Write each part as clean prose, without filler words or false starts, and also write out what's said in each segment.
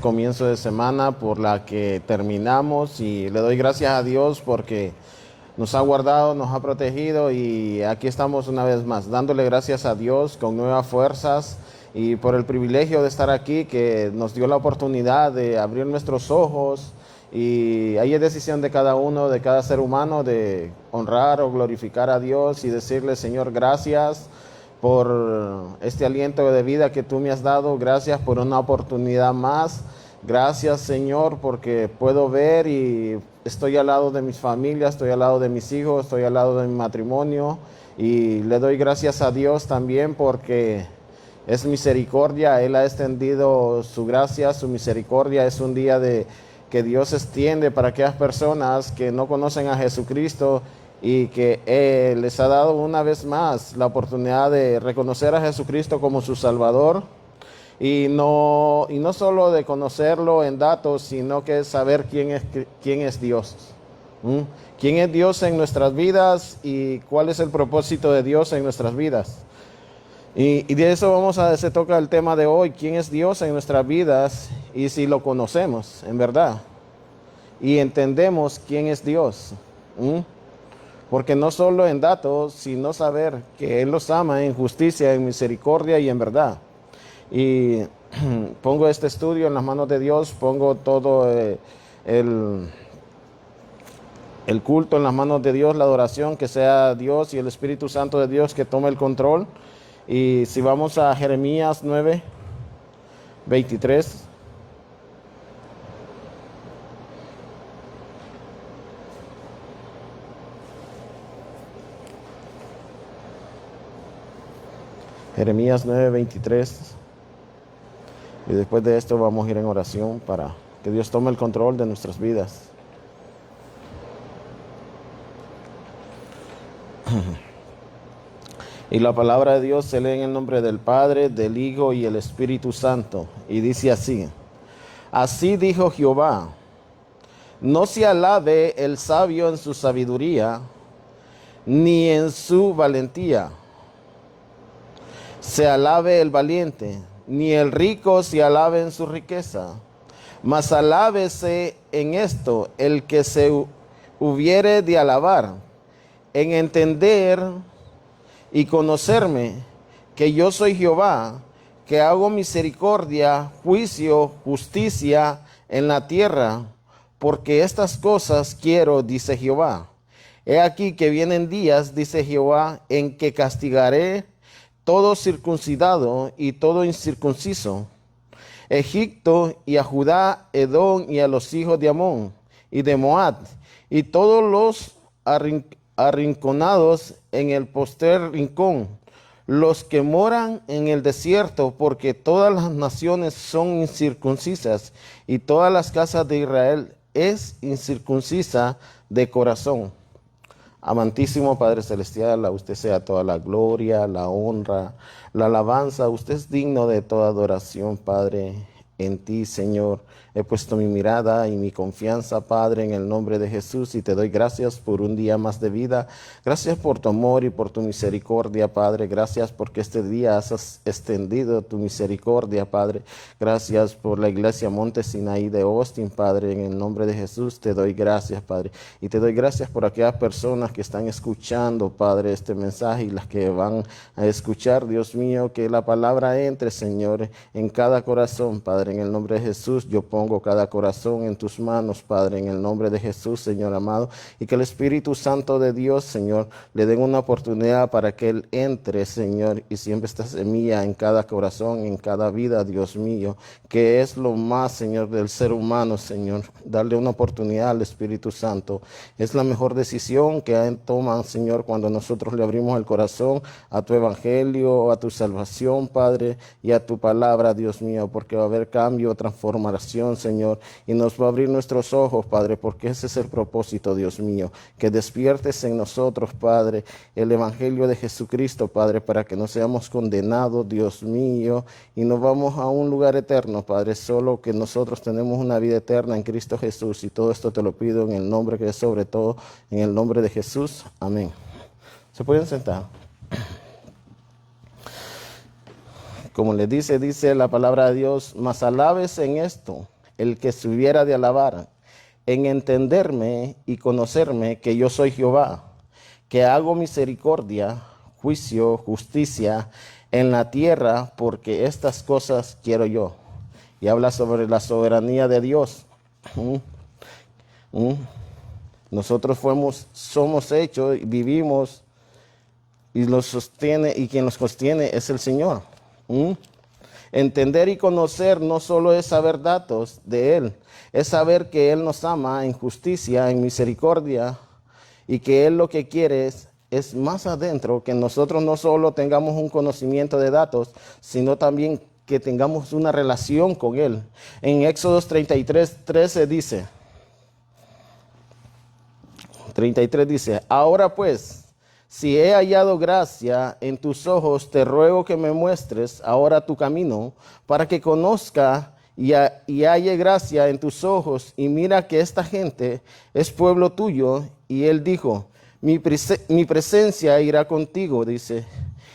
Comienzo de semana por la que terminamos y le doy gracias a Dios porque nos ha guardado, nos ha protegido y aquí estamos una vez más dándole gracias a Dios con nuevas fuerzas y por el privilegio de estar aquí que nos dio la oportunidad de abrir nuestros ojos y ahí es decisión de cada uno, de cada ser humano de honrar o glorificar a Dios y decirle Señor gracias por este aliento de vida que tú me has dado. Gracias por una oportunidad más. Gracias, Señor, porque puedo ver y estoy al lado de mis familias, estoy al lado de mis hijos, estoy al lado de mi matrimonio. Y le doy gracias a Dios también porque es misericordia. Él ha extendido su gracia, su misericordia. Es un día de que Dios extiende para aquellas personas que no conocen a Jesucristo y que les ha dado una vez más la oportunidad de reconocer a Jesucristo como su Salvador y no solo de conocerlo en datos, sino que saber quién es Dios. ¿Mm? ¿Quién es Dios en nuestras vidas y cuál es el propósito de Dios en nuestras vidas? Y de eso se toca el tema de hoy, quién es Dios en nuestras vidas y si lo conocemos en verdad y entendemos quién es Dios. ¿Mm? Porque no solo en datos, sino saber que Él los ama en justicia, en misericordia y en verdad. Y pongo este estudio en las manos de Dios, pongo todo el culto en las manos de Dios, la adoración, que sea Dios y el Espíritu Santo de Dios que tome el control. Y si vamos a Jeremías 9, 23. Jeremías 9, 23. Y después de esto vamos a ir en oración para que Dios tome el control de nuestras vidas. Y la palabra de Dios se lee en el nombre del Padre, del Hijo y el Espíritu Santo. Y dice así: Así dijo Jehová, no se alabe el sabio en su sabiduría, ni en su valentía se alabe el valiente, ni el rico se alabe en su riqueza, mas alábese en esto el que se hubiere de alabar, en entender y conocerme, que yo soy Jehová, que hago misericordia, juicio, justicia en la tierra, porque estas cosas quiero, dice Jehová. He aquí que vienen días, dice Jehová, en que castigaré todo circuncidado y todo incircunciso, Egipto y a Judá, Edom y a los hijos de Amón y de Moab, y todos los arrinconados en el postrer rincón, los que moran en el desierto, porque todas las naciones son incircuncisas, y todas las casas de Israel es incircuncisa de corazón. Amantísimo Padre Celestial, a usted sea toda la gloria, la honra, la alabanza. Usted es digno de toda adoración, Padre. En ti, Señor, he puesto mi mirada y mi confianza, Padre, en el nombre de Jesús, y te doy gracias por un día más de vida. Gracias por tu amor y por tu misericordia, Padre. Gracias porque este día has extendido tu misericordia, Padre. Gracias por la iglesia Monte Sinaí de Austin, Padre. En el nombre de Jesús te doy gracias, Padre. Y te doy gracias por aquellas personas que están escuchando, Padre, este mensaje y las que van a escuchar, Dios mío, que la palabra entre, Señor, en cada corazón, Padre. En el nombre de Jesús, yo pongo cada corazón en tus manos, Padre, en el nombre de Jesús, Señor amado, y que el Espíritu Santo de Dios, Señor, le den una oportunidad para que Él entre, Señor, y siempre esta semilla en cada corazón, en cada vida, Dios mío, que es lo más, Señor, del ser humano, Señor, darle una oportunidad al Espíritu Santo. Es la mejor decisión que toman, Señor, cuando nosotros le abrimos el corazón a tu evangelio, a tu salvación, Padre, y a tu palabra, Dios mío, porque va a haber cambio, transformación, Señor, y nos va a abrir nuestros ojos, Padre, porque ese es el propósito, Dios mío, que despiertes en nosotros, Padre, el evangelio de Jesucristo, Padre, para que no seamos condenados, Dios mío, y nos vamos a un lugar eterno, Padre, solo que nosotros tenemos una vida eterna en Cristo Jesús, y todo esto te lo pido en el nombre que es sobre todo, en el nombre de Jesús, amén. ¿Se pueden sentar? como le dice la palabra de Dios, mas alabes en esto el que se hubiera de alabar, en entenderme y conocerme que yo soy Jehová, que hago misericordia, juicio, justicia en la tierra, porque estas cosas quiero yo. Y habla sobre la soberanía de Dios. Nosotros somos hechos, vivimos y los sostiene, y quien los sostiene es el Señor. Entender y conocer no solo es saber datos de Él, es saber que Él nos ama en justicia, en misericordia, y que Él lo que quiere es más adentro, que nosotros no solo tengamos un conocimiento de datos, sino también que tengamos una relación con Él. En Éxodo 33:13 dice, 33 dice, ahora pues, si he hallado gracia en tus ojos, te ruego que me muestres ahora tu camino, para que conozca y halle gracia en tus ojos, y mira que esta gente es pueblo tuyo. Y él dijo, mi presencia irá contigo, dice,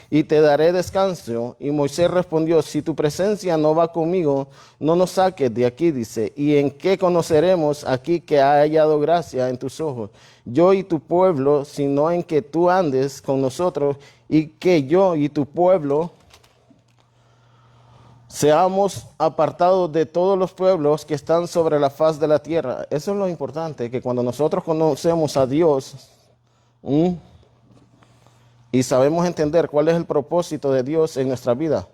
y te daré descanso. Y Moisés respondió, si tu presencia no va conmigo, no nos saques de aquí, dice. ¿Y en qué conoceremos aquí que ha hallado gracia en tus ojos, yo y tu pueblo, sino en que tú andes con nosotros y que yo y tu pueblo seamos apartados de todos los pueblos que están sobre la faz de la tierra? Eso es lo importante, que cuando nosotros conocemos a Dios y sabemos entender cuál es el propósito de Dios en nuestra vida,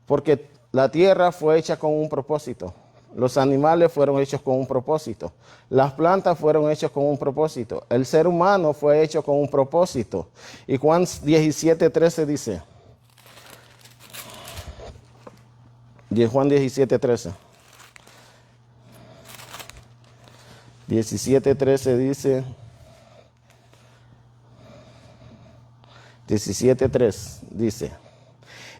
porque la tierra fue hecha con un propósito, los animales fueron hechos con un propósito, las plantas fueron hechas con un propósito, el ser humano fue hecho con un propósito. Y Juan 17:13 dice, Juan 17:13. 17:13 dice, 17:3 dice,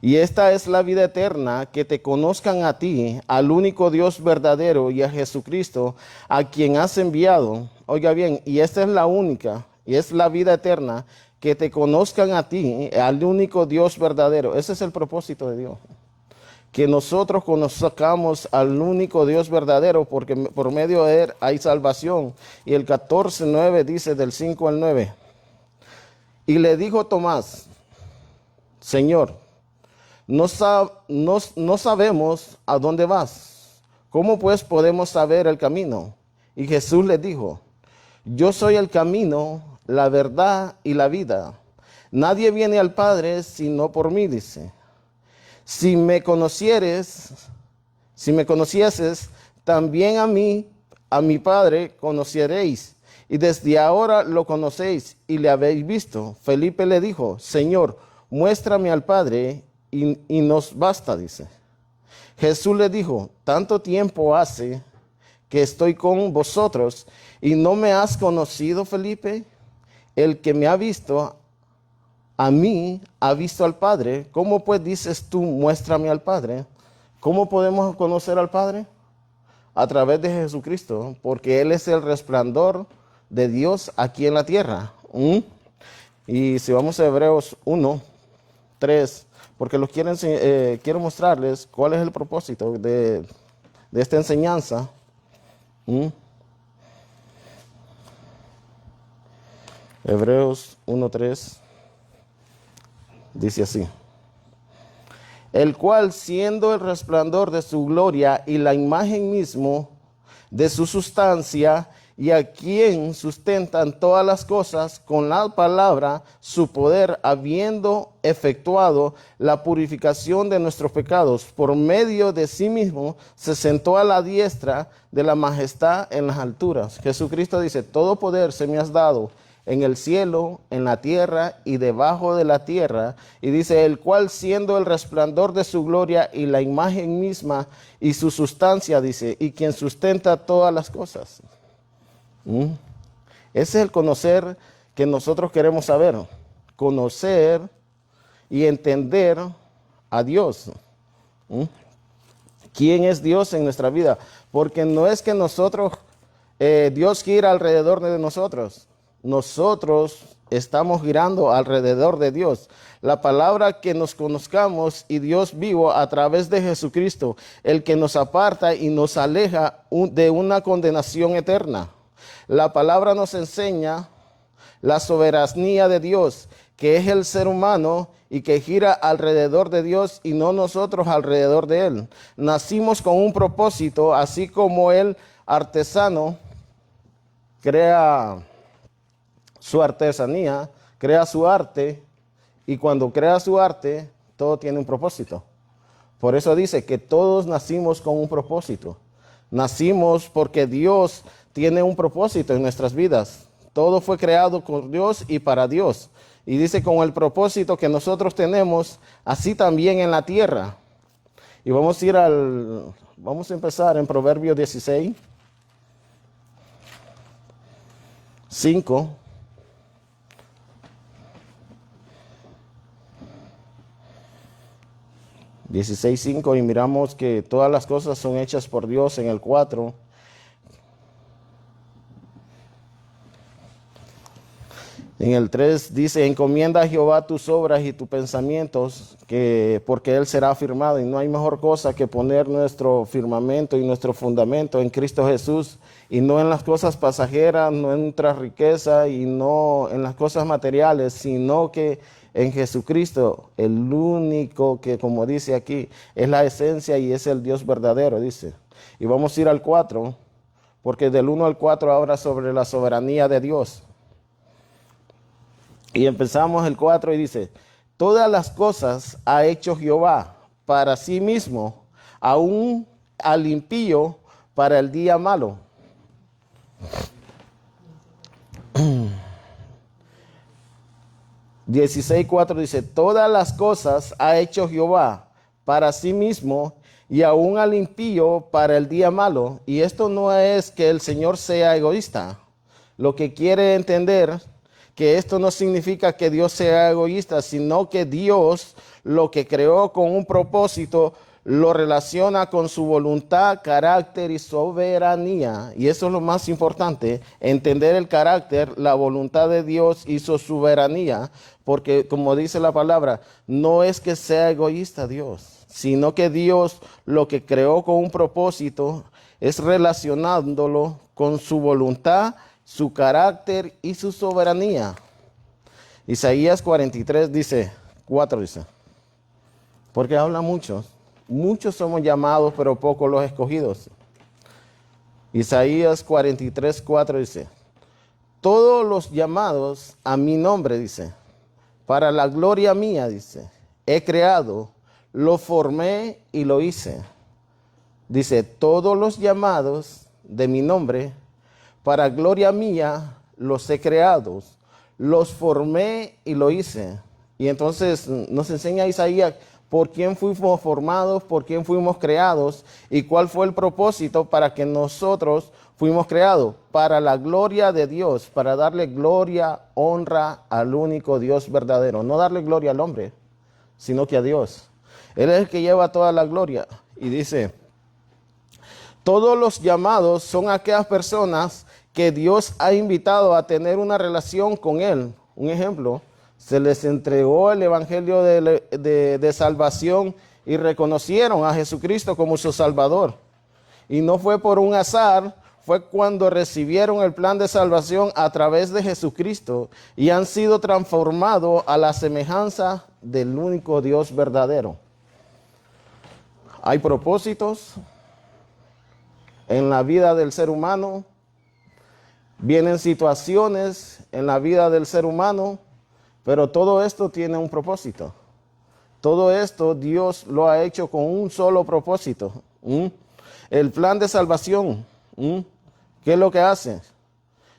y esta es la vida eterna, que te conozcan a ti, al único Dios verdadero, y a Jesucristo, a quien has enviado. Oiga bien, y esta es la única, y es la vida eterna, que te conozcan a ti, al único Dios verdadero. Ese es el propósito de Dios. Que nosotros conozcamos al único Dios verdadero, porque por medio de Él hay salvación. Y el 14:9 dice, del 5 al 9. Y le dijo Tomás, Señor, no sabemos a dónde vas. ¿Cómo pues podemos saber el camino? Y Jesús le dijo, yo soy el camino, la verdad y la vida. Nadie viene al Padre sino por mí, dice. Si me conocieses, también a mi Padre conoceréis. Y desde ahora lo conocéis y le habéis visto. Felipe le dijo, Señor, muéstrame al Padre y nos basta, dice. Jesús le dijo, tanto tiempo hace que estoy con vosotros y no me has conocido, Felipe. El que me ha visto a mí ha visto al Padre. ¿Cómo pues dices tú, muéstrame al Padre? ¿Cómo podemos conocer al Padre? A través de Jesucristo, porque Él es el resplandor de Dios aquí en la tierra. Y si vamos a Hebreos 1:3, porque quiero mostrarles cuál es el propósito de esta enseñanza. Hebreos 1:3 dice así, el cual, siendo el resplandor de su gloria y la imagen mismo de su sustancia, y a quien sustentan todas las cosas con la palabra, su poder, habiendo efectuado la purificación de nuestros pecados, por medio de sí mismo, se sentó a la diestra de la majestad en las alturas. Jesucristo dice, todo poder se me has dado en el cielo, en la tierra y debajo de la tierra. Y dice, el cual, siendo el resplandor de su gloria y la imagen misma y su sustancia, dice, y quien sustenta todas las cosas. Ese es el conocer que nosotros queremos saber. Conocer y entender a Dios. ¿Quién es Dios en nuestra vida? Porque no es que nosotros, Dios gira alrededor de nosotros. Nosotros estamos girando alrededor de Dios. La palabra que nos conozcamos y Dios vivo a través de Jesucristo, el que nos aparta y nos aleja de una condenación eterna. La palabra nos enseña la soberanía de Dios, que es el ser humano y que gira alrededor de Dios y no nosotros alrededor de Él. Nacimos con un propósito, así como el artesano crea su artesanía, crea su arte, y cuando crea su arte, todo tiene un propósito. Por eso dice que todos nacimos con un propósito. Nacimos porque Dios tiene un propósito en nuestras vidas. Todo fue creado por Dios y para Dios. Y dice con el propósito que nosotros tenemos, así también en la tierra. Y vamos a empezar en Proverbios 16, 5. Y miramos que todas las cosas son hechas por Dios en el 4. En el 3 dice, encomienda a Jehová tus obras y tus pensamientos, porque Él será firmado. Y no hay mejor cosa que poner nuestro firmamento y nuestro fundamento en Cristo Jesús, y no en las cosas pasajeras, no en nuestra riqueza y no en las cosas materiales, sino que en Jesucristo, el único que, como dice aquí, es la esencia y es el Dios verdadero, dice. Y vamos a ir al 4, porque del 1 al 4 habla sobre la soberanía de Dios. Y empezamos el 4 y dice, todas las cosas ha hecho Jehová para sí mismo, aún al impío para el día malo. 16:4 dice, todas las cosas ha hecho Jehová para sí mismo y aún al impío para el día malo. Y esto no es que el Señor sea egoísta. Lo que quiere entender que esto no significa que Dios sea egoísta, sino que Dios lo que creó con un propósito lo relaciona con su voluntad, carácter y soberanía. Y eso es lo más importante, entender el carácter, la voluntad de Dios y su soberanía, porque como dice la palabra, no es que sea egoísta Dios, sino que Dios lo que creó con un propósito es relacionándolo con su voluntad, su carácter y su soberanía. Isaías 43 dice, 4 dice, porque habla mucho. Muchos somos llamados, pero pocos los escogidos. Isaías 43, 4 dice, todos los llamados a mi nombre, dice, para la gloria mía, dice, he creado, lo formé y lo hice. Dice, todos los llamados de mi nombre, para gloria mía, los he creado, los formé y lo hice. Y entonces nos enseña Isaías por quién fuimos formados, por quién fuimos creados y cuál fue el propósito para que nosotros fuimos creados, para la gloria de Dios, para darle gloria, honra al único Dios verdadero. No darle gloria al hombre, sino que a Dios. Él es el que lleva toda la gloria. Y dice, todos los llamados son aquellas personas que Dios ha invitado a tener una relación con Él. Un ejemplo, se les entregó el evangelio de salvación y reconocieron a Jesucristo como su Salvador. Y no fue por un azar, fue cuando recibieron el plan de salvación a través de Jesucristo y han sido transformados a la semejanza del único Dios verdadero. Hay propósitos en la vida del ser humano, vienen situaciones en la vida del ser humano, pero todo esto tiene un propósito. Todo esto Dios lo ha hecho con un solo propósito. El plan de salvación, ¿qué es lo que hace?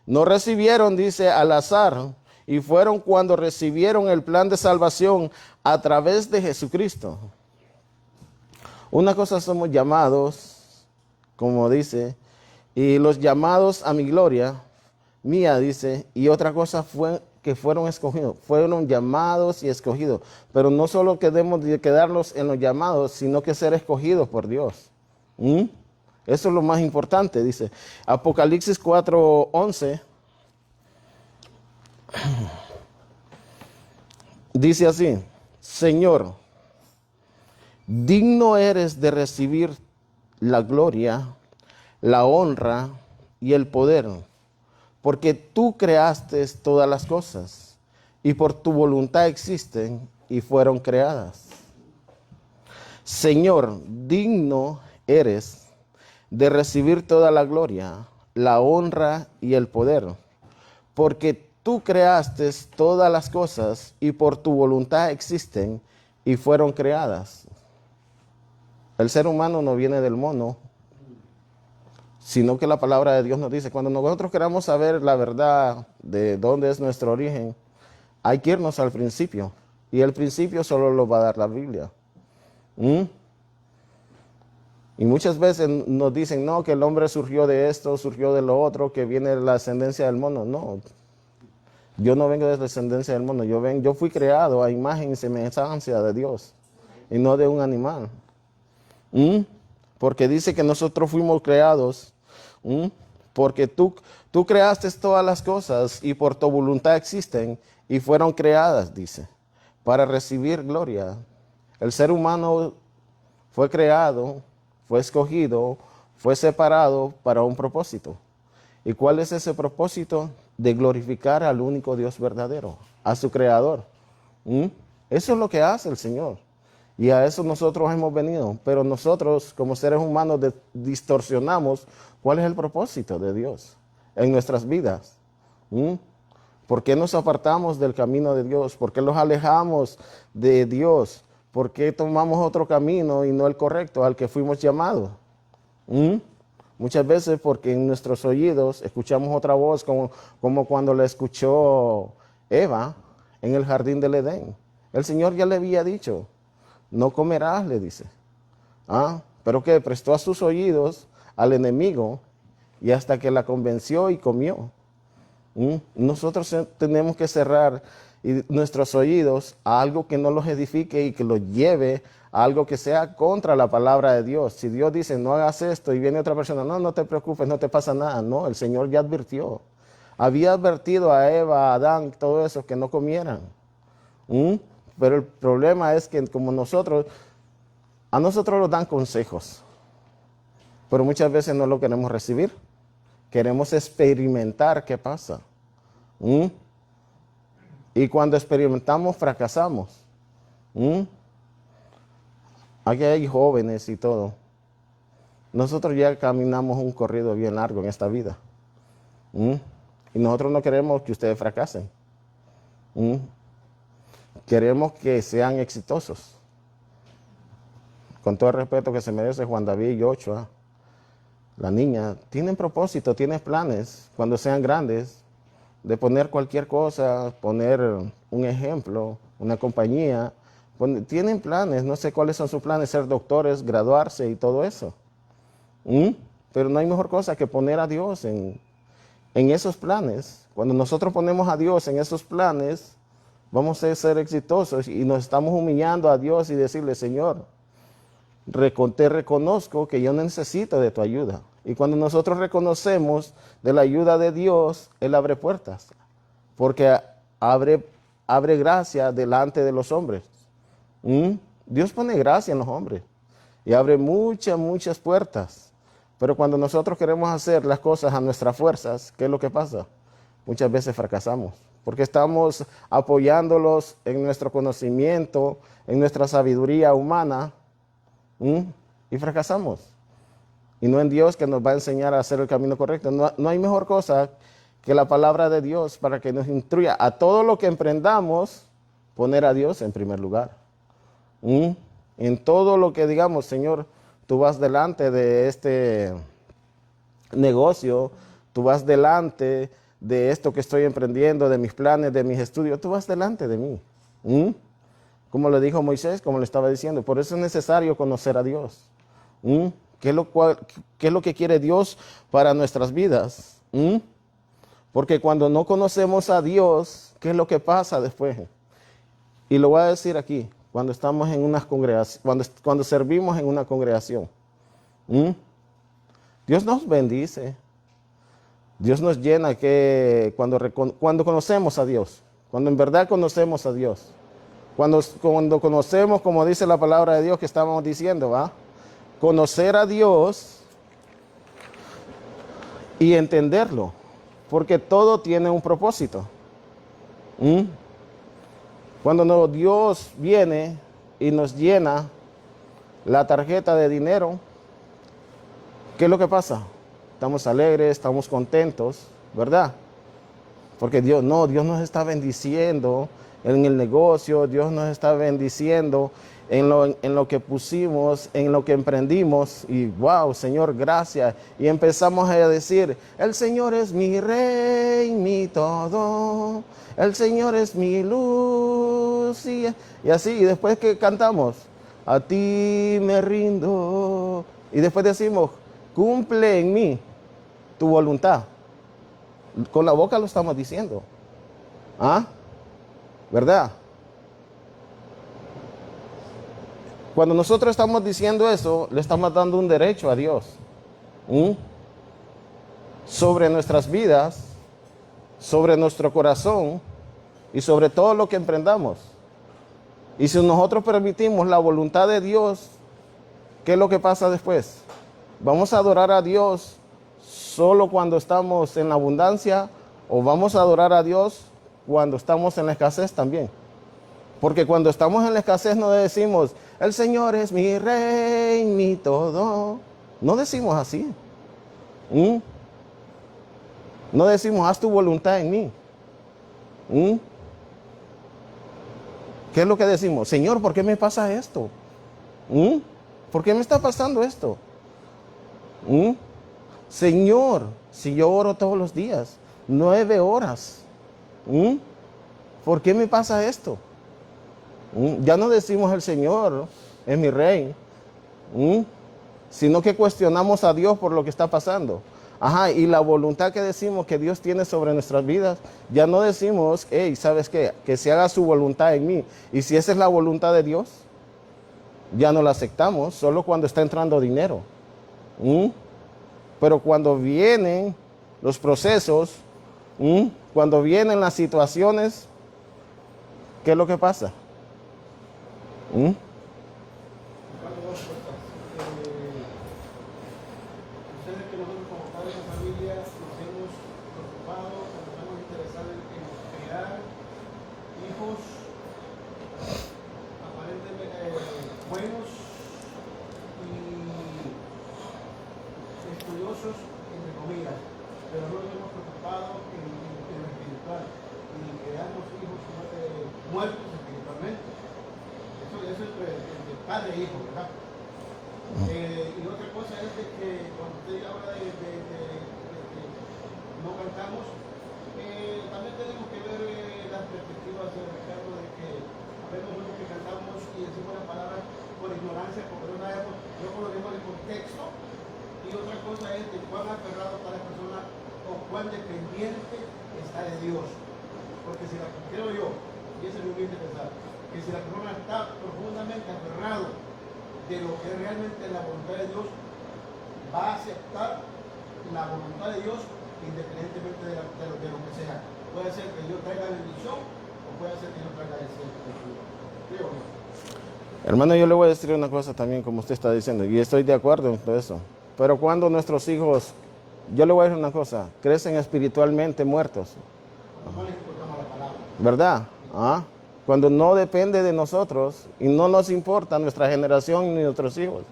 No recibieron, dice, al azar, y fueron cuando recibieron el plan de salvación a través de Jesucristo. Una cosa somos llamados, como dice, y los llamados a mi gloria, mía, dice, y otra cosa fue que fueron escogidos, fueron llamados y escogidos, pero no solo debemos de quedarnos en los llamados, sino que ser escogidos por Dios. Eso es lo más importante, dice. Apocalipsis 4:11 Dice así: Señor, digno eres de recibir la gloria, la honra y el poder, porque tú creaste todas las cosas, y por tu voluntad existen y fueron creadas. Señor, digno eres de recibir toda la gloria, la honra y el poder, porque tú creaste todas las cosas y por tu voluntad existen y fueron creadas. El ser humano no viene del mono, sino que la palabra de Dios nos dice, cuando nosotros queramos saber la verdad de dónde es nuestro origen, hay que irnos al principio. Y el principio solo lo va a dar la Biblia. Y muchas veces nos dicen, no, que el hombre surgió de esto, surgió de lo otro, que viene de la ascendencia del mono. No, yo no vengo de la descendencia del mono. Yo fui creado a imagen y semejanza de Dios y no de un animal. Porque dice que nosotros fuimos creados, porque tú creaste todas las cosas y por tu voluntad existen y fueron creadas, dice, para recibir gloria. El ser humano fue creado, fue escogido, fue separado para un propósito. ¿Y cuál es ese propósito? De glorificar al único Dios verdadero, a su creador. Eso es lo que hace el Señor. Y a eso nosotros hemos venido. Pero nosotros, como seres humanos, distorsionamos cuál es el propósito de Dios en nuestras vidas. ¿Por qué nos apartamos del camino de Dios? ¿Por qué nos alejamos de Dios? ¿Por qué tomamos otro camino y no el correcto al que fuimos llamados? Muchas veces porque en nuestros oídos escuchamos otra voz, como cuando la escuchó Eva en el jardín del Edén. El Señor ya le había dicho, no comerás, le dice. Pero que prestó a sus oídos al enemigo y hasta que la convenció y comió. Nosotros tenemos que cerrar nuestros oídos a algo que no los edifique y que los lleve a algo que sea contra la palabra de Dios. Si Dios dice, no hagas esto, y viene otra persona, no te preocupes, no te pasa nada. No, el Señor ya advirtió. Había advertido a Eva, a Adán, todo eso, que no comieran. Pero el problema es que como a nosotros nos dan consejos, pero muchas veces no lo queremos recibir. Queremos experimentar qué pasa. Y cuando experimentamos, fracasamos. Aquí hay jóvenes y todo. Nosotros ya caminamos un corrido bien largo en esta vida. Y nosotros no queremos que ustedes fracasen. Queremos que sean exitosos. Con todo el respeto que se merece Juan David y Ochoa, la niña, tienen propósito, tienen planes cuando sean grandes de poner cualquier cosa, poner un ejemplo, una compañía. Tienen planes, no sé cuáles son sus planes, ser doctores, graduarse y todo eso. Pero no hay mejor cosa que poner a Dios en esos planes. Cuando nosotros ponemos a Dios en esos planes, vamos a ser exitosos y nos estamos humillando a Dios y decirle, Señor, te reconozco que yo necesito de tu ayuda. Y cuando nosotros reconocemos de la ayuda de Dios, Él abre puertas, porque abre gracia delante de los hombres. Dios pone gracia en los hombres y abre muchas puertas. Pero cuando nosotros queremos hacer las cosas a nuestras fuerzas, ¿qué es lo que pasa? Muchas veces fracasamos, porque estamos apoyándolos en nuestro conocimiento, en nuestra sabiduría humana, y fracasamos. Y no en Dios que nos va a enseñar a hacer el camino correcto. No hay mejor cosa que la palabra de Dios para que nos instruya a todo lo que emprendamos, poner a Dios en primer lugar. En todo lo que digamos, Señor, tú vas delante de este negocio, tú vas delante de esto que estoy emprendiendo, de mis planes, de mis estudios, tú vas delante de mí. Como le dijo Moisés, como le estaba diciendo, por eso es necesario conocer a Dios. ¿Qué es lo que quiere Dios para nuestras vidas? Porque cuando no conocemos a Dios, ¿qué es lo que pasa después? Y lo voy a decir aquí, cuando estamos en una congregación, cuando servimos en una congregación. Dios nos bendice. Dios nos llena cuando conocemos a Dios, cuando en verdad conocemos a Dios. Cuando conocemos, como dice la palabra de Dios que estábamos diciendo, ¿va? Conocer a Dios y entenderlo, porque todo tiene un propósito. ¿Mm? Cuando Dios viene y nos llena la tarjeta de dinero, ¿qué es lo que pasa? Estamos alegres, estamos contentos, ¿verdad? Porque Dios nos está bendiciendo en el negocio, Dios nos está bendiciendo en lo que pusimos, en lo que emprendimos. Y wow, Señor, gracias. Y empezamos a decir, el Señor es mi rey, mi todo. El Señor es mi luz. Y así, y después que cantamos, a ti me rindo. Y después decimos, cumple en mí tu voluntad. Con la boca lo estamos diciendo. ¿Ah? ¿Verdad? Cuando nosotros estamos diciendo eso, le estamos dando un derecho a Dios. ¿Mm? Sobre nuestras vidas, sobre nuestro corazón y sobre todo lo que emprendamos. Y si nosotros permitimos la voluntad de Dios, ¿qué es lo que pasa después? ¿Vamos a adorar a Dios solo cuando estamos en la abundancia o vamos a adorar a Dios cuando estamos en la escasez también? Porque cuando estamos en la escasez no decimos, el Señor es mi rey, mi todo. No decimos así. ¿Mm? No decimos, haz tu voluntad en mí. ¿Mm? ¿Qué es lo que decimos? Señor, ¿por qué me pasa esto? ¿Mm? ¿Por qué me está pasando esto? ¿Mm? Señor, si yo oro todos los días, 9 horas, ¿por qué me pasa esto? Ya no decimos el Señor es mi rey, sino que cuestionamos a Dios por lo que está pasando. Ajá, y la voluntad que decimos que Dios tiene sobre nuestras vidas, ya no decimos, hey, ¿sabes qué? Que se haga su voluntad en mí. Y si esa es la voluntad de Dios, ya no la aceptamos, solo cuando está entrando dinero. Pero cuando vienen los procesos, cuando vienen las situaciones, ¿qué es lo que pasa? Sucede que nosotros como padres de familia nos hemos preocupado, nos hemos interesado en crear hijos aparentemente buenos y estudiosos, entre comillas, pero no nos hemos preocupado en lo espiritual y creamos hijos muertos espiritualmente. Eso es de padre e hijo, ¿verdad? Y otra cosa es de que cuando usted habla de no cantamos, también tenemos que ver las perspectivas de Ricardo de que habemos unos que cantamos y decimos las palabras por ignorancia, porque no conocemos el contexto, y otra cosa es de cuán aferrado está la persona o cuán dependiente está de Dios. Porque si creo yo, y ese es mi humilde pensar, que si la persona está profundamente aferrado de lo que es realmente la voluntad de Dios, va a aceptar la voluntad de Dios independientemente de lo que sea. Puede ser que Dios traiga bendición o puede ser que Dios traiga desierto. Hermano, yo le voy a decir una cosa también, como usted está diciendo, y estoy de acuerdo en todo eso. Pero cuando nuestros hijos, yo le voy a decir una cosa, crecen espiritualmente muertos. No les importamos la palabra. ¿Verdad? ¿Ah? Cuando no depende de nosotros y no nos importa nuestra generación ni nuestros hijos.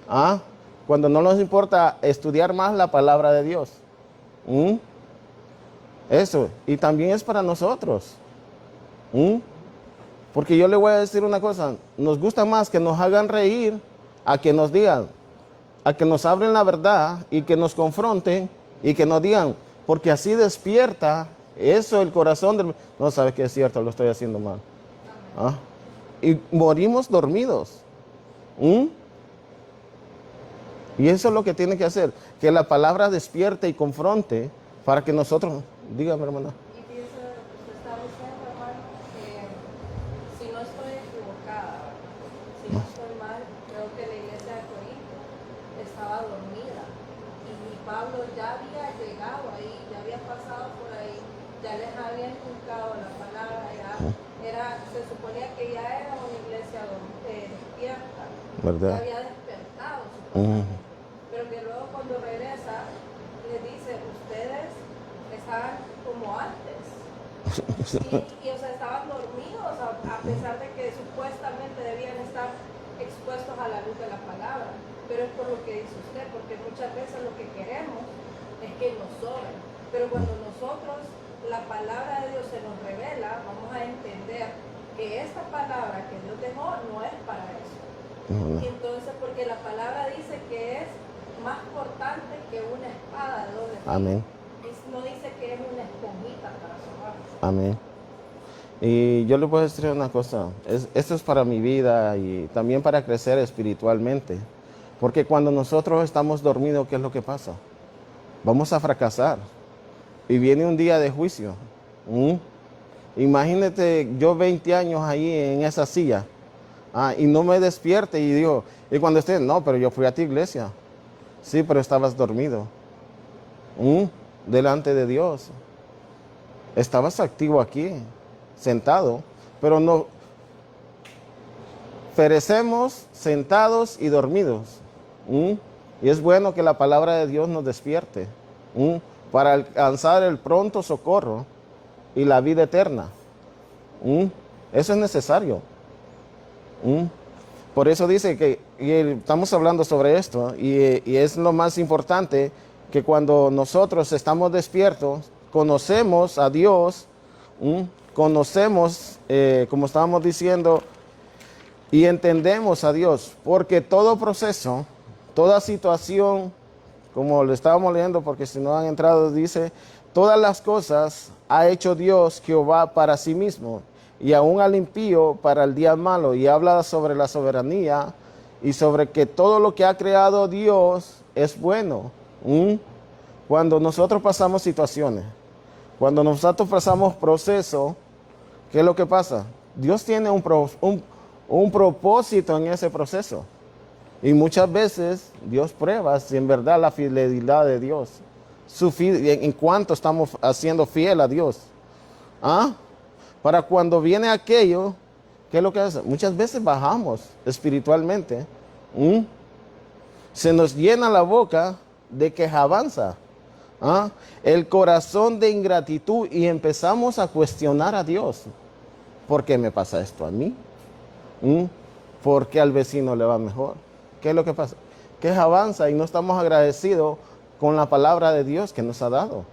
¿Ah? Cuando no nos importa estudiar más la palabra de Dios. Eso. Y también es para nosotros. Porque yo le voy a decir una cosa. Nos gusta más que nos hagan reír a que nos digan, a que nos abren la verdad y que nos confronten y que nos digan, porque así despierta eso el corazón del... No, sabes que es cierto, lo estoy haciendo mal. ¿Ah? Y morimos dormidos. Y eso es lo que tiene que hacer, que la palabra despierte y confronte para que nosotros, dígame hermana. Y pienso, usted está diciendo, hermano, que si no estoy equivocada, si no estoy mal, creo que la iglesia de Corinto estaba dormida. Y Pablo ya había llegado ahí, ya había pasado por ahí, ya les había inculcado la palabra, ya se suponía que ya era una iglesia despierta, ¿verdad? que había despertado Mm. supuestamente, pero que luego cuando regresa les dice, ustedes estaban como antes, o sea, estaban dormidos a pesar de que supuestamente debían estar expuestos a la luz de la palabra, pero es por lo que dice usted, porque muchas veces lo que queremos es que nos sobre, pero cuando nosotros la palabra de Dios se nos revela, vamos a entender que esta palabra que Dios dejó no es para eso. No. Entonces, porque la palabra dice que es más cortante que una espada de doble filo. Amén. No dice que es una esponjita para sobar. Amén. Y yo le puedo decir una cosa, esto es para mi vida y también para crecer espiritualmente. Porque cuando nosotros estamos dormidos, ¿qué es lo que pasa? Vamos a fracasar. Y viene un día de juicio. Imagínate yo 20 años ahí en esa silla. Y no me despierte y digo, y cuando esté, no, pero yo fui a tu iglesia. Sí, pero estabas dormido. Delante de Dios. Estabas activo aquí, sentado, pero no. Perecemos sentados y dormidos. Y es bueno que la palabra de Dios nos despierte para alcanzar el pronto socorro y la vida eterna. Eso es necesario. Por eso dice que y estamos hablando sobre esto y es lo más importante que cuando nosotros estamos despiertos, conocemos a Dios, conocemos, como estábamos diciendo, y entendemos a Dios, porque todo proceso, toda situación, como le estábamos leyendo, porque si no han entrado, dice, todas las cosas ha hecho Dios Jehová para sí mismo, y aún al impío para el día malo, y habla sobre la soberanía, y sobre que todo lo que ha creado Dios es bueno. Cuando nosotros pasamos situaciones, cuando nosotros pasamos proceso, ¿qué es lo que pasa? Dios tiene un propósito en ese proceso. Y muchas veces Dios prueba si en verdad la fidelidad de Dios, en cuanto estamos haciendo fiel a Dios. Para cuando viene aquello, ¿qué es lo que hace? Muchas veces bajamos espiritualmente. Se nos llena la boca de quejabanza. El corazón de ingratitud y empezamos a cuestionar a Dios. ¿Por qué me pasa esto a mí? ¿Por qué al vecino le va mejor? ¿Qué es lo que pasa? Quejabanza y no estamos agradecidos con la palabra de Dios que nos ha dado.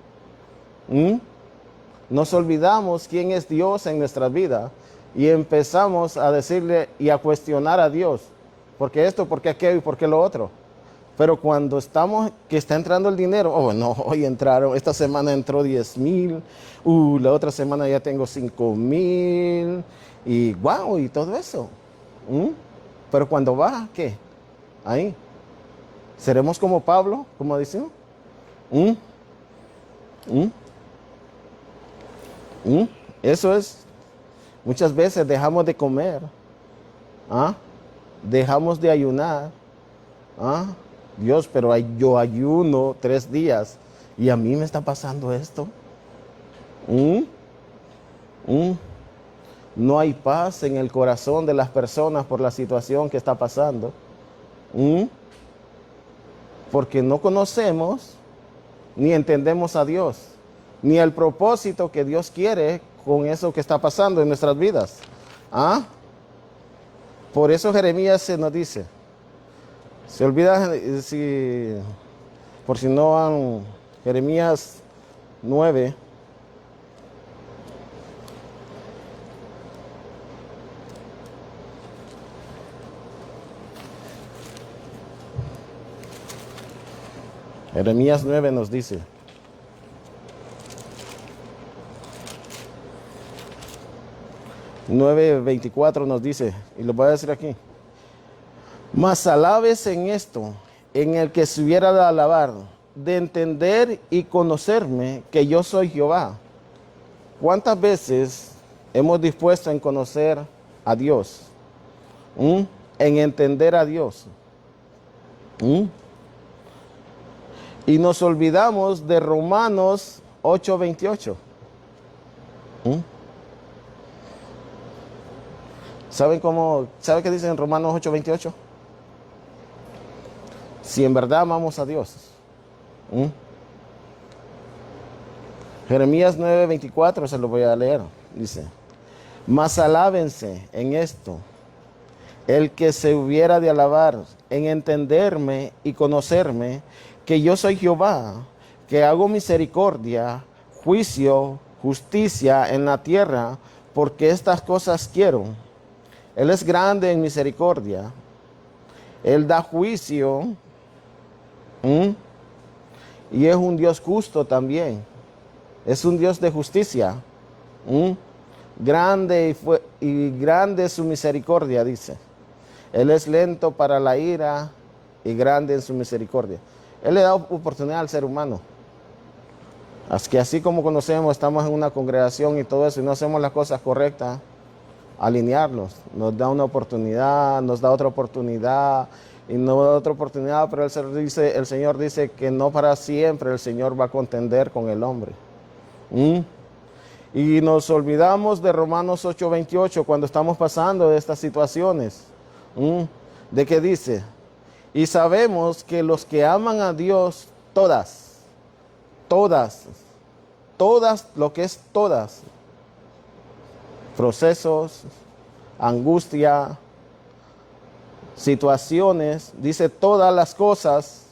Nos olvidamos quién es Dios en nuestra vida y empezamos a decirle y a cuestionar a Dios. ¿Por qué esto? ¿Por qué aquello? ¿Y por qué lo otro? Pero cuando estamos, que está entrando el dinero, no, hoy entraron, esta semana entró 10,000, la otra semana ya tengo 5,000, y wow, y todo eso. Pero cuando baja, ¿qué? Ahí. ¿Seremos como Pablo, como decimos? Eso es, muchas veces dejamos de comer, dejamos de ayunar, Dios, pero yo ayuno 3 días y a mí me está pasando esto. No hay paz en el corazón de las personas por la situación que está pasando. Porque no conocemos ni entendemos a Dios, ni el propósito que Dios quiere con eso que está pasando en nuestras vidas. Por eso Jeremías se nos dice, se olvida, por si no han, Jeremías 9. Jeremías 9 nos dice, (9:24) nos dice, y lo voy a decir aquí, mas alabes en esto, en el que se hubiera de alabar, de entender y conocerme que yo soy Jehová. ¿Cuántas veces hemos dispuesto en conocer a Dios? En entender a Dios. Y nos olvidamos de Romanos 8:28. ¿Sabe qué dice en Romanos 8:28? Si en verdad amamos a Dios. ¿Mm? Jeremías 9:24 se lo voy a leer. Dice, mas alábense en esto el que se hubiera de alabar, en entenderme y conocerme, que yo soy Jehová, que hago misericordia, juicio, justicia en la tierra, porque estas cosas quiero. Él es grande en misericordia, Él da juicio, y es un Dios justo también, es un Dios de justicia. Grande y grande es su misericordia, dice. Él es lento para la ira y grande en su misericordia. Él le da oportunidad al ser humano. Así que así como conocemos, estamos en una congregación y todo eso, y no hacemos las cosas correctas, alinearnos. Nos da una oportunidad, nos da otra oportunidad, y nos da otra oportunidad, pero el Señor dice que no para siempre el Señor va a contender con el hombre. Y nos olvidamos de Romanos 8:28 cuando estamos pasando de estas situaciones. ¿De qué dice? Y sabemos que los que aman a Dios, todas, lo que es todas, procesos, angustia, situaciones, dice todas las cosas,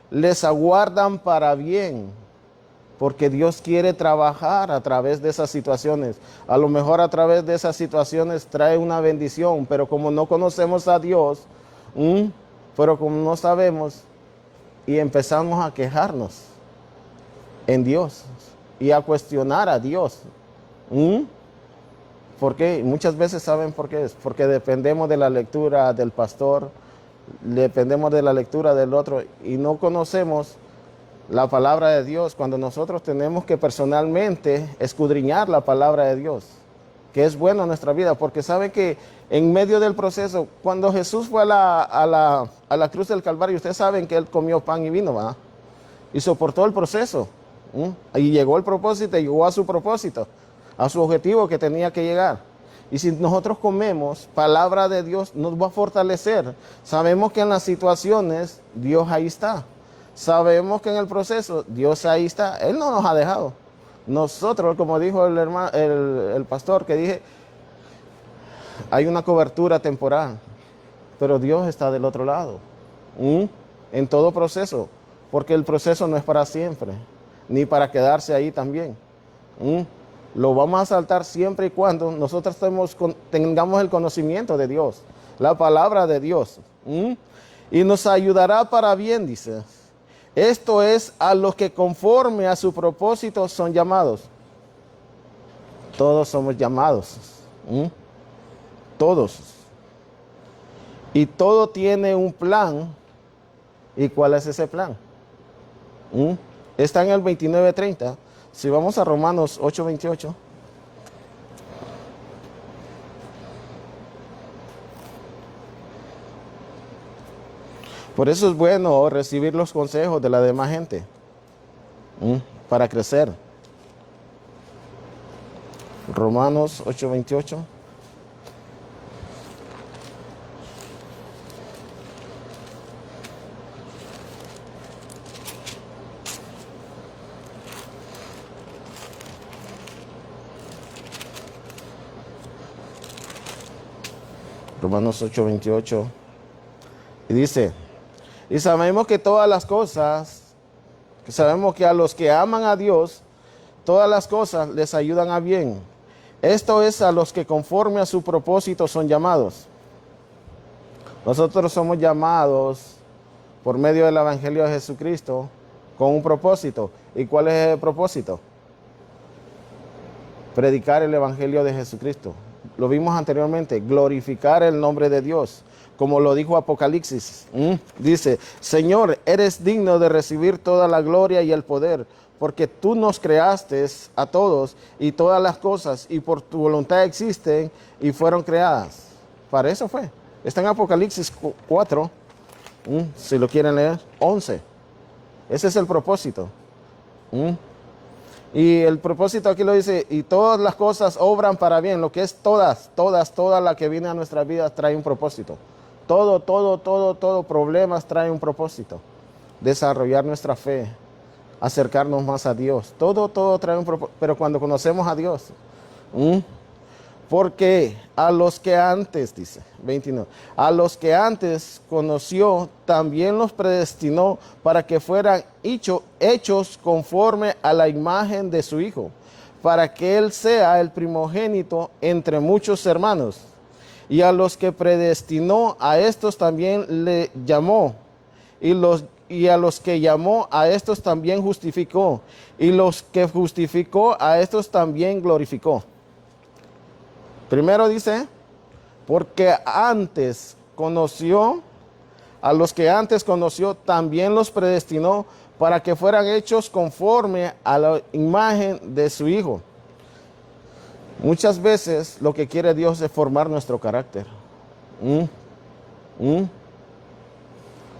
les aguardan para bien, porque Dios quiere trabajar a través de esas situaciones. A lo mejor a través de esas situaciones trae una bendición, pero como no conocemos a Dios, pero como no sabemos, y empezamos a quejarnos en Dios y a cuestionar a Dios. ¿Por qué? Muchas veces saben por qué es. Porque dependemos de la lectura del pastor, dependemos de la lectura del otro y no conocemos la palabra de Dios, cuando nosotros tenemos que personalmente escudriñar la palabra de Dios, que es bueno en nuestra vida, porque sabe que en medio del proceso, cuando Jesús fue a la cruz del Calvario, ustedes saben que Él comió pan y vino, ¿verdad? Y soportó el proceso, y llegó el propósito, y llegó a su propósito, a su objetivo que tenía que llegar. Y si nosotros comemos palabra de Dios, nos va a fortalecer. Sabemos que en las situaciones, Dios ahí está. Sabemos que en el proceso, Dios ahí está. Él no nos ha dejado. Nosotros, como dijo el pastor, que dije, hay una cobertura temporal, pero Dios está del otro lado. En todo proceso, porque el proceso no es para siempre, ni para quedarse ahí también. Lo vamos a saltar siempre y cuando nosotros tengamos el conocimiento de Dios, la palabra de Dios. Y nos ayudará para bien, dice. Esto es a los que conforme a su propósito son llamados. Todos somos llamados. Todos. Y todo tiene un plan. ¿Y cuál es ese plan? Está en el 29:30. Si vamos a Romanos 8:28. Por eso es bueno recibir los consejos de la demás gente, para crecer. Romanos 8:28. Romanos 8:28. Y dice, y sabemos que todas las cosas, que sabemos que a los que aman a Dios, todas las cosas les ayudan a bien. Esto es a los que conforme a su propósito son llamados. Nosotros somos llamados por medio del Evangelio de Jesucristo con un propósito. ¿Y cuál es el propósito? Predicar el Evangelio de Jesucristo. Lo vimos anteriormente, glorificar el nombre de Dios. Como lo dijo Apocalipsis, dice, Señor, eres digno de recibir toda la gloria y el poder, porque tú nos creaste a todos y todas las cosas, y por tu voluntad existen y fueron creadas. Para eso fue. Está en Apocalipsis 4, si lo quieren leer, 11. Ese es el propósito. Y el propósito aquí lo dice, y todas las cosas obran para bien, lo que es todas la que viene a nuestra vida trae un propósito. Todo problemas trae un propósito. Desarrollar nuestra fe, acercarnos más a Dios. Todo trae un propósito, pero cuando conocemos a Dios. Porque a los que antes, dice 29, a los que antes conoció, también los predestinó para que fueran hechos conforme a la imagen de su Hijo, para que Él sea el primogénito entre muchos hermanos. Y a los que predestinó, a estos también le llamó. Y a los que llamó, a estos también justificó. Y los que justificó, a estos también glorificó. Primero dice, porque antes conoció, a los que antes conoció, también los predestinó para que fueran hechos conforme a la imagen de su Hijo. Muchas veces lo que quiere Dios es formar nuestro carácter.